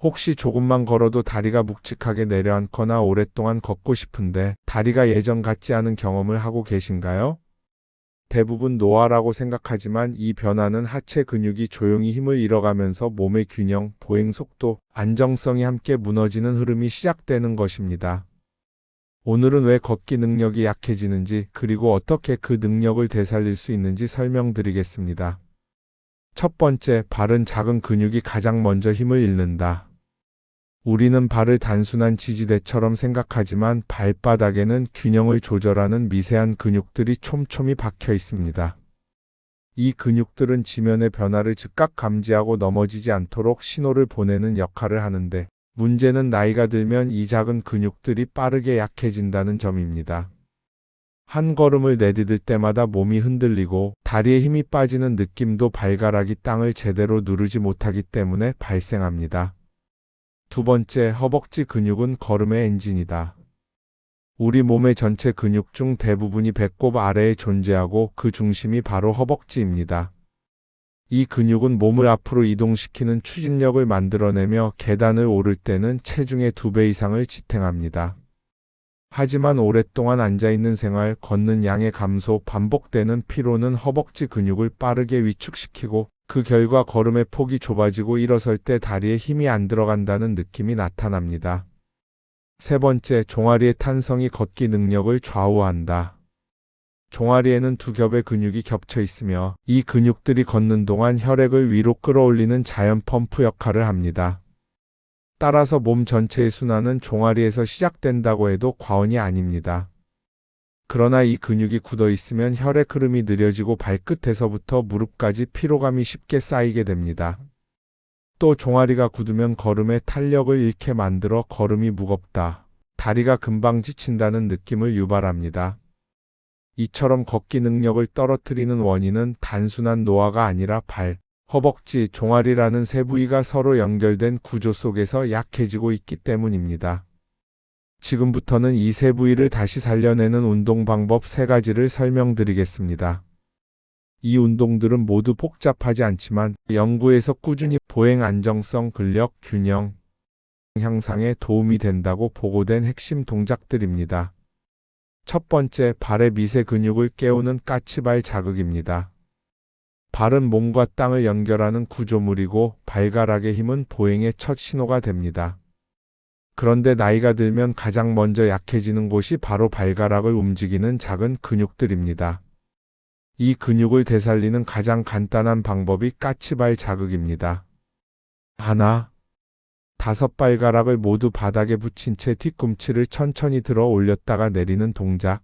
혹시 조금만 걸어도 다리가 묵직하게 내려앉거나 오랫동안 걷고 싶은데 다리가 예전 같지 않은 경험을 하고 계신가요? 대부분 노화라고 생각하지만 이 변화는 하체 근육이 조용히 힘을 잃어가면서 몸의 균형, 보행 속도, 안정성이 함께 무너지는 흐름이 시작되는 것입니다. 오늘은 왜 걷기 능력이 약해지는지, 그리고 어떻게 그 능력을 되살릴 수 있는지 설명드리겠습니다. 첫 번째, 발은 작은 근육이 가장 먼저 힘을 잃는다. 우리는 발을 단순한 지지대처럼 생각하지만 발바닥에는 균형을 조절하는 미세한 근육들이 촘촘히 박혀 있습니다. 이 근육들은 지면의 변화를 즉각 감지하고 넘어지지 않도록 신호를 보내는 역할을 하는데, 문제는 나이가 들면 이 작은 근육들이 빠르게 약해진다는 점입니다. 한 걸음을 내디딜 때마다 몸이 흔들리고 다리에 힘이 빠지는 느낌도 발가락이 땅을 제대로 누르지 못하기 때문에 발생합니다. 두 번째, 허벅지 근육은 걸음의 엔진이다. 우리 몸의 전체 근육 중 대부분이 배꼽 아래에 존재하고 그 중심이 바로 허벅지입니다. 이 근육은 몸을 앞으로 이동시키는 추진력을 만들어내며 계단을 오를 때는 체중의 2배 이상을 지탱합니다. 하지만 오랫동안 앉아있는 생활, 걷는 양의 감소, 반복되는 피로는 허벅지 근육을 빠르게 위축시키고 그 결과 걸음의 폭이 좁아지고 일어설 때 다리에 힘이 안 들어간다는 느낌이 나타납니다. 세 번째, 종아리의 탄성이 걷기 능력을 좌우한다. 종아리에는 두 겹의 근육이 겹쳐 있으며 이 근육들이 걷는 동안 혈액을 위로 끌어올리는 자연 펌프 역할을 합니다. 따라서 몸 전체의 순환은 종아리에서 시작된다고 해도 과언이 아닙니다. 그러나 이 근육이 굳어 있으면 혈액 흐름이 느려지고 발끝에서부터 무릎까지 피로감이 쉽게 쌓이게 됩니다. 또 종아리가 굳으면 걸음의 탄력을 잃게 만들어 걸음이 무겁다, 다리가 금방 지친다는 느낌을 유발합니다. 이처럼 걷기 능력을 떨어뜨리는 원인은 단순한 노화가 아니라 발, 허벅지, 종아리라는 세 부위가 서로 연결된 구조 속에서 약해지고 있기 때문입니다. 지금부터는 이 세 부위를 다시 살려내는 운동 방법 3가지를 설명드리겠습니다. 이 운동들은 모두 복잡하지 않지만 연구에서 꾸준히 보행 안정성, 근력, 균형 향상에 도움이 된다고 보고된 핵심 동작들입니다. 첫 번째, 발의 미세 근육을 깨우는 까치발 자극입니다. 발은 몸과 땅을 연결하는 구조물이고 발가락의 힘은 보행의 첫 신호가 됩니다. 그런데 나이가 들면 가장 먼저 약해지는 곳이 바로 발가락을 움직이는 작은 근육들입니다. 이 근육을 되살리는 가장 간단한 방법이 까치발 자극입니다. 하나, 5발가락을 모두 바닥에 붙인 채 뒤꿈치를 천천히 들어 올렸다가 내리는 동작.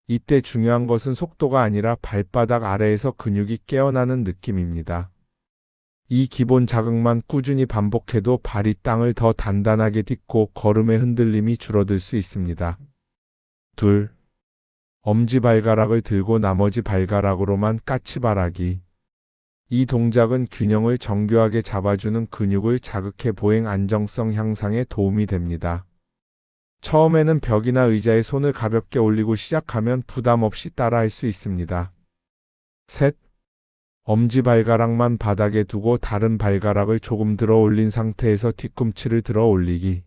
이때 중요한 것은 속도가 아니라 발바닥 아래에서 근육이 깨어나는 느낌입니다. 이 기본 자극만 꾸준히 반복해도 발이 땅을 더 단단하게 딛고 걸음의 흔들림이 줄어들 수 있습니다. 둘, 엄지발가락을 들고 나머지 발가락으로만 까치발하기. 이 동작은 균형을 정교하게 잡아주는 근육을 자극해 보행 안정성 향상에 도움이 됩니다. 처음에는 벽이나 의자에 손을 가볍게 올리고 시작하면 부담 없이 따라할 수 있습니다. 셋, 엄지발가락만 바닥에 두고 다른 발가락을 조금 들어 올린 상태에서 뒤꿈치를 들어 올리기.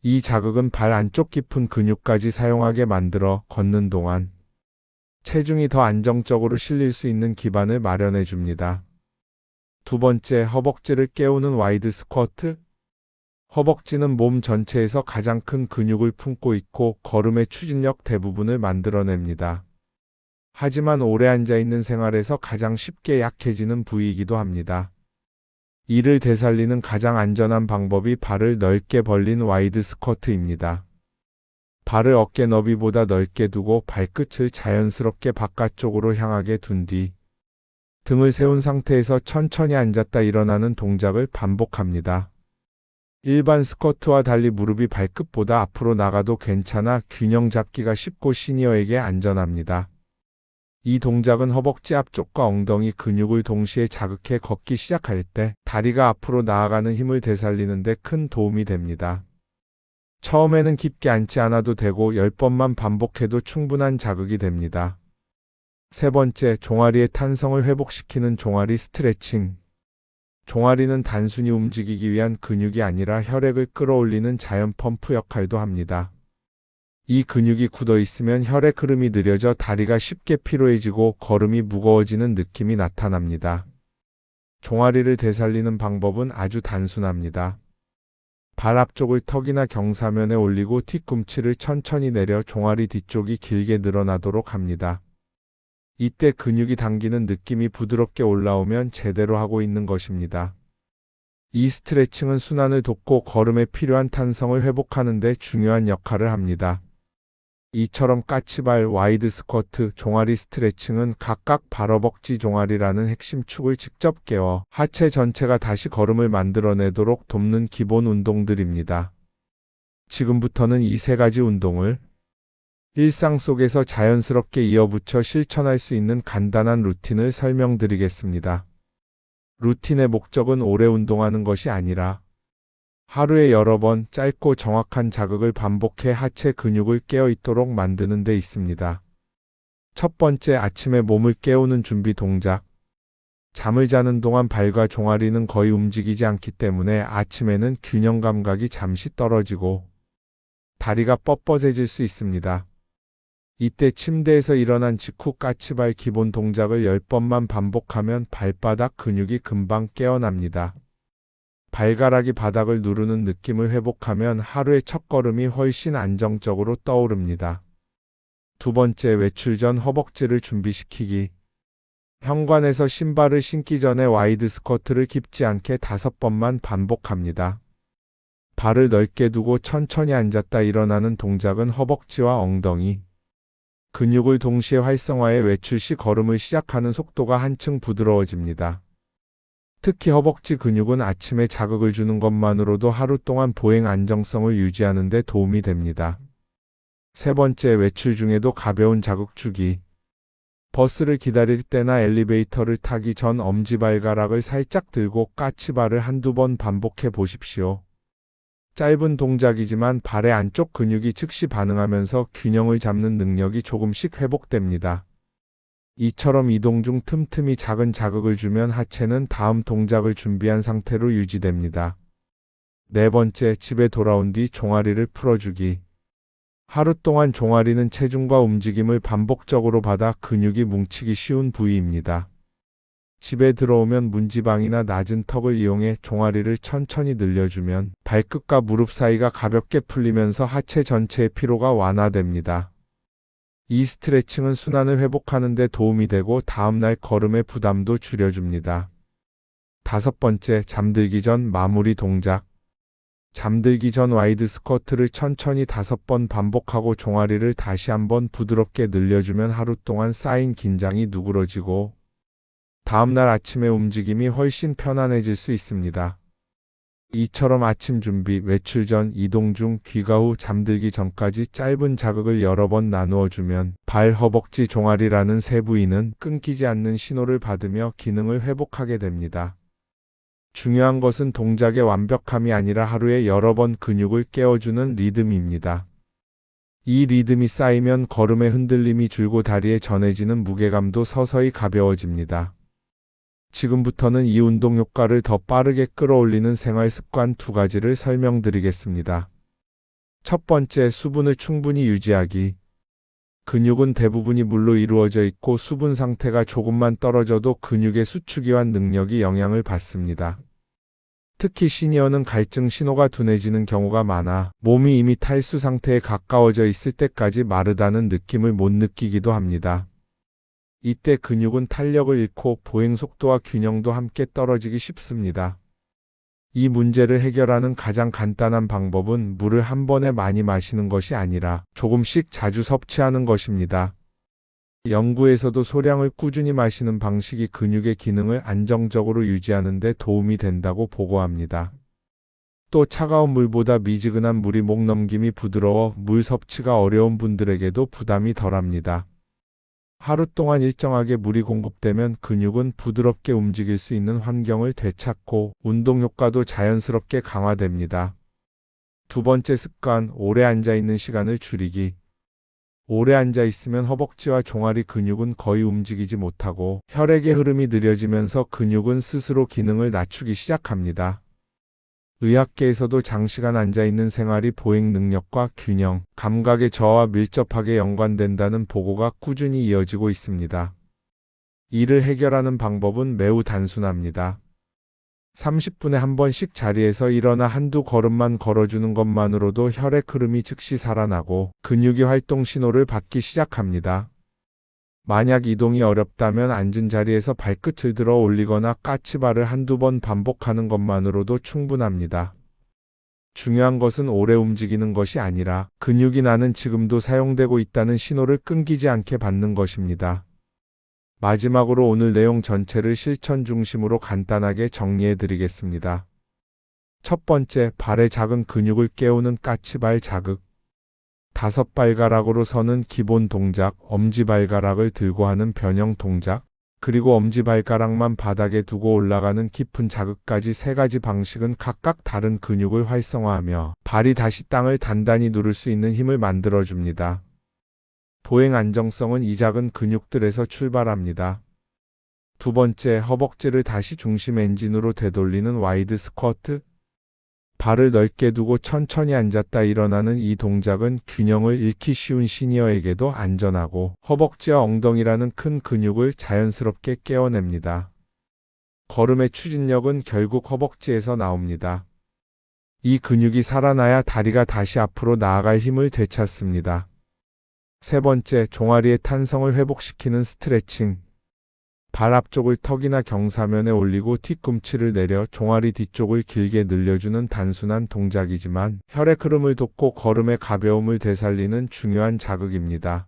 이 자극은 발 안쪽 깊은 근육까지 사용하게 만들어 걷는 동안 체중이 더 안정적으로 실릴 수 있는 기반을 마련해 줍니다. 두 번째, 허벅지를 깨우는 와이드 스쿼트. 허벅지는 몸 전체에서 가장 큰 근육을 품고 있고 걸음의 추진력 대부분을 만들어냅니다. 하지만 오래 앉아있는 생활에서 가장 쉽게 약해지는 부위이기도 합니다. 이를 되살리는 가장 안전한 방법이 발을 넓게 벌린 와이드 스쿼트입니다. 발을 어깨 너비보다 넓게 두고 발끝을 자연스럽게 바깥쪽으로 향하게 둔 뒤 등을 세운 상태에서 천천히 앉았다 일어나는 동작을 반복합니다. 일반 스쿼트와 달리 무릎이 발끝보다 앞으로 나가도 괜찮아 균형 잡기가 쉽고 시니어에게 안전합니다. 이 동작은 허벅지 앞쪽과 엉덩이 근육을 동시에 자극해 걷기 시작할 때 다리가 앞으로 나아가는 힘을 되살리는 데 큰 도움이 됩니다. 처음에는 깊게 앉지 않아도 되고 10번만 반복해도 충분한 자극이 됩니다. 세 번째, 종아리의 탄성을 회복시키는 종아리 스트레칭. 종아리는 단순히 움직이기 위한 근육이 아니라 혈액을 끌어올리는 자연 펌프 역할도 합니다. 이 근육이 굳어 있으면 혈액 흐름이 느려져 다리가 쉽게 피로해지고 걸음이 무거워지는 느낌이 나타납니다. 종아리를 되살리는 방법은 아주 단순합니다. 발 앞쪽을 턱이나 경사면에 올리고 뒤꿈치를 천천히 내려 종아리 뒤쪽이 길게 늘어나도록 합니다. 이때 근육이 당기는 느낌이 부드럽게 올라오면 제대로 하고 있는 것입니다. 이 스트레칭은 순환을 돕고 걸음에 필요한 탄성을 회복하는 데 중요한 역할을 합니다. 이처럼 까치발, 와이드 스쿼트, 종아리 스트레칭은 각각 발허벅지 종아리라는 핵심 축을 직접 깨워 하체 전체가 다시 걸음을 만들어내도록 돕는 기본 운동들입니다. 지금부터는 이 세 가지 운동을 일상 속에서 자연스럽게 이어붙여 실천할 수 있는 간단한 루틴을 설명드리겠습니다. 루틴의 목적은 오래 운동하는 것이 아니라 하루에 여러 번 짧고 정확한 자극을 반복해 하체 근육을 깨어 있도록 만드는 데 있습니다. 첫 번째, 아침에 몸을 깨우는 준비 동작. 잠을 자는 동안 발과 종아리는 거의 움직이지 않기 때문에 아침에는 균형 감각이 잠시 떨어지고 다리가 뻣뻣해질 수 있습니다. 이때 침대에서 일어난 직후 까치발 기본 동작을 10번만 반복하면 발바닥 근육이 금방 깨어납니다. 발가락이 바닥을 누르는 느낌을 회복하면 하루의 첫걸음이 훨씬 안정적으로 떠오릅니다. 두 번째, 외출 전 허벅지를 준비시키기. 현관에서 신발을 신기 전에 와이드 스쿼트를 깊지 않게 5번만 반복합니다. 발을 넓게 두고 천천히 앉았다 일어나는 동작은 허벅지와 엉덩이, 근육을 동시에 활성화해 외출 시 걸음을 시작하는 속도가 한층 부드러워집니다. 특히 허벅지 근육은 아침에 자극을 주는 것만으로도 하루 동안 보행 안정성을 유지하는 데 도움이 됩니다. 세 번째, 외출 중에도 가벼운 자극 주기. 버스를 기다릴 때나 엘리베이터를 타기 전 엄지발가락을 살짝 들고 까치발을 한두 번 반복해 보십시오. 짧은 동작이지만 발의 안쪽 근육이 즉시 반응하면서 균형을 잡는 능력이 조금씩 회복됩니다. 이처럼 이동 중 틈틈이 작은 자극을 주면 하체는 다음 동작을 준비한 상태로 유지됩니다. 네 번째, 집에 돌아온 뒤 종아리를 풀어주기. 하루 동안 종아리는 체중과 움직임을 반복적으로 받아 근육이 뭉치기 쉬운 부위입니다. 집에 들어오면 문지방이나 낮은 턱을 이용해 종아리를 천천히 늘려주면 발끝과 무릎 사이가 가볍게 풀리면서 하체 전체의 피로가 완화됩니다. 이 스트레칭은 순환을 회복하는 데 도움이 되고 다음날 걸음의 부담도 줄여줍니다. 다섯 번째, 잠들기 전 마무리 동작. 잠들기 전 와이드 스쿼트를 천천히 5번 반복하고 종아리를 다시 한번 부드럽게 늘려주면 하루 동안 쌓인 긴장이 누그러지고 다음날 아침의 움직임이 훨씬 편안해질 수 있습니다. 이처럼 아침 준비, 외출 전, 이동 중, 귀가 후, 잠들기 전까지 짧은 자극을 여러 번 나누어 주면 발, 허벅지, 종아리라는 세 부위는 끊기지 않는 신호를 받으며 기능을 회복하게 됩니다. 중요한 것은 동작의 완벽함이 아니라 하루에 여러 번 근육을 깨워주는 리듬입니다. 이 리듬이 쌓이면 걸음의 흔들림이 줄고 다리에 전해지는 무게감도 서서히 가벼워집니다. 지금부터는 이 운동 효과를 더 빠르게 끌어올리는 생활 습관 2가지를 설명드리겠습니다. 첫 번째, 수분을 충분히 유지하기. 근육은 대부분이 물로 이루어져 있고 수분 상태가 조금만 떨어져도 근육의 수축이완 능력이 영향을 받습니다. 특히 시니어는 갈증 신호가 둔해지는 경우가 많아 몸이 이미 탈수 상태에 가까워져 있을 때까지 마르다는 느낌을 못 느끼기도 합니다. 이때 근육은 탄력을 잃고 보행 속도와 균형도 함께 떨어지기 쉽습니다. 이 문제를 해결하는 가장 간단한 방법은 물을 한 번에 많이 마시는 것이 아니라 조금씩 자주 섭취하는 것입니다. 연구에서도 소량을 꾸준히 마시는 방식이 근육의 기능을 안정적으로 유지하는 데 도움이 된다고 보고합니다. 또 차가운 물보다 미지근한 물이 목 넘김이 부드러워 물 섭취가 어려운 분들에게도 부담이 덜합니다. 하루 동안 일정하게 물이 공급되면 근육은 부드럽게 움직일 수 있는 환경을 되찾고 운동 효과도 자연스럽게 강화됩니다. 두 번째 습관, 오래 앉아 있는 시간을 줄이기. 오래 앉아 있으면 허벅지와 종아리 근육은 거의 움직이지 못하고 혈액의 흐름이 느려지면서 근육은 스스로 기능을 낮추기 시작합니다. 의학계에서도 장시간 앉아 있는 생활이 보행 능력과 균형, 감각의 저하와 밀접하게 연관된다는 보고가 꾸준히 이어지고 있습니다. 이를 해결하는 방법은 매우 단순합니다. 30분에 한 번씩 자리에서 일어나 한두 걸음만 걸어주는 것만으로도 혈액 흐름이 즉시 살아나고 근육이 활동 신호를 받기 시작합니다. 만약 이동이 어렵다면 앉은 자리에서 발끝을 들어 올리거나 까치발을 한두 번 반복하는 것만으로도 충분합니다. 중요한 것은 오래 움직이는 것이 아니라 근육이 나는 지금도 사용되고 있다는 신호를 끊기지 않게 받는 것입니다. 마지막으로 오늘 내용 전체를 실천 중심으로 간단하게 정리해 드리겠습니다. 첫 번째, 발의 작은 근육을 깨우는 까치발 자극. 5발가락으로 서는 기본 동작, 엄지발가락을 들고 하는 변형 동작, 그리고 엄지발가락만 바닥에 두고 올라가는 깊은 자극까지 3가지 방식은 각각 다른 근육을 활성화하며 발이 다시 땅을 단단히 누를 수 있는 힘을 만들어줍니다. 보행 안정성은 이 작은 근육들에서 출발합니다. 두 번째, 허벅지를 다시 중심 엔진으로 되돌리는 와이드 스쿼트. 발을 넓게 두고 천천히 앉았다 일어나는 이 동작은 균형을 잃기 쉬운 시니어에게도 안전하고 허벅지와 엉덩이라는 큰 근육을 자연스럽게 깨워냅니다. 걸음의 추진력은 결국 허벅지에서 나옵니다. 이 근육이 살아나야 다리가 다시 앞으로 나아갈 힘을 되찾습니다. 세 번째, 종아리의 탄성을 회복시키는 스트레칭. 발 앞쪽을 턱이나 경사면에 올리고 뒤꿈치를 내려 종아리 뒤쪽을 길게 늘려주는 단순한 동작이지만 혈액 흐름을 돕고 걸음의 가벼움을 되살리는 중요한 자극입니다.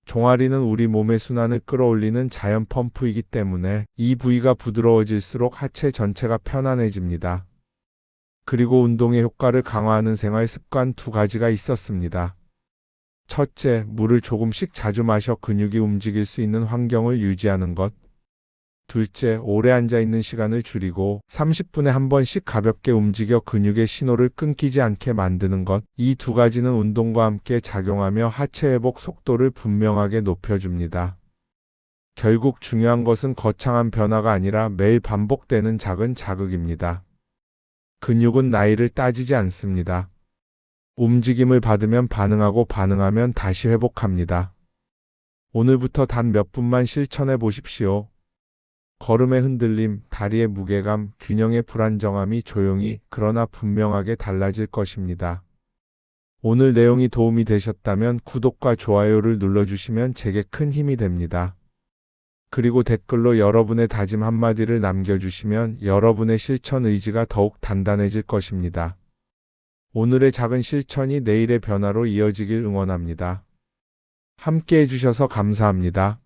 종아리는 우리 몸의 순환을 끌어올리는 자연 펌프이기 때문에 이 부위가 부드러워질수록 하체 전체가 편안해집니다. 그리고 운동의 효과를 강화하는 생활 습관 2가지가 있었습니다. 첫째, 물을 조금씩 자주 마셔 근육이 움직일 수 있는 환경을 유지하는 것. 둘째, 오래 앉아 있는 시간을 줄이고 30분에 한 번씩 가볍게 움직여 근육의 신호를 끊기지 않게 만드는 것. 이 2가지는 운동과 함께 작용하며 하체 회복 속도를 분명하게 높여줍니다. 결국 중요한 것은 거창한 변화가 아니라 매일 반복되는 작은 자극입니다. 근육은 나이를 따지지 않습니다. 움직임을 받으면 반응하고 반응하면 다시 회복합니다. 오늘부터 단 몇 분만 실천해 보십시오. 걸음의 흔들림, 다리의 무게감, 균형의 불안정함이 조용히 그러나 분명하게 달라질 것입니다. 오늘 내용이 도움이 되셨다면 구독과 좋아요를 눌러주시면 제게 큰 힘이 됩니다. 그리고 댓글로 여러분의 다짐 한마디를 남겨주시면 여러분의 실천 의지가 더욱 단단해질 것입니다. 오늘의 작은 실천이 내일의 변화로 이어지길 응원합니다. 함께 해주셔서 감사합니다.